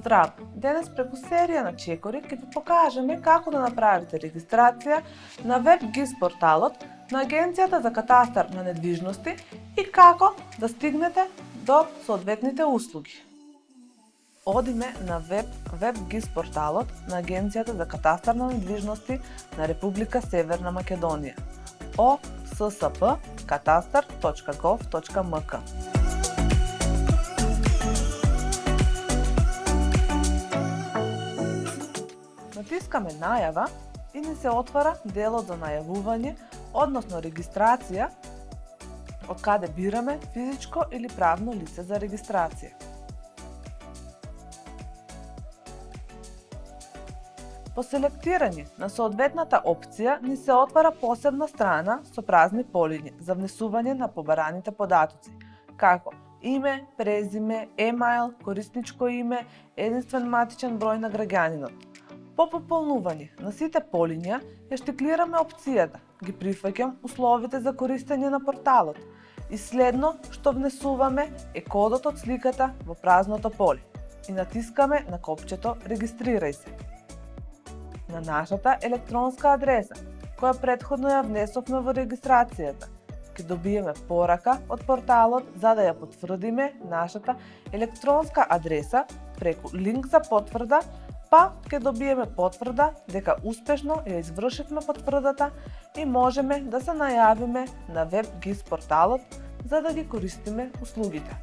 Здраво! Денес преку серија на чекори ќе ви покажеме како да направите регистрација на WebGIS порталот на Агенцијата за катастар на недвижности и како да стигнете до соодветните услуги. Одиме на WebGIS порталот на Агенцијата за катастар на недвижности на Република Северна Македонија ossp.katastar.gov.mk. Натискаме најава и ни се отвара делот за најавување, односно регистрација, од каде бираме физичко или правно лице за регистрација. По селектирање на соодветната опција ни се отвара посебна страна со празни полиња за внесување на побараните податоци, како име, презиме, емаил, корисничко име, единствен матичен број на граѓанинот. По пополнување на сите полиња ја штиклираме опцијата, ги прифаќам условите за користење на порталот и следно што внесуваме е кодот од сликата во празното поле и натискаме на копчето Регистрирај се. На нашата електронска адреса, која претходно ја внесовме во регистрацијата, ќе добиеме порака од порталот за да ја потврдиме нашата електронска адреса преку линк за потврда, па ќе добиеме потврда дека успешно ја извршивме потврдата и можеме да се најавиме на WebGIS порталот за да ги користиме услугите.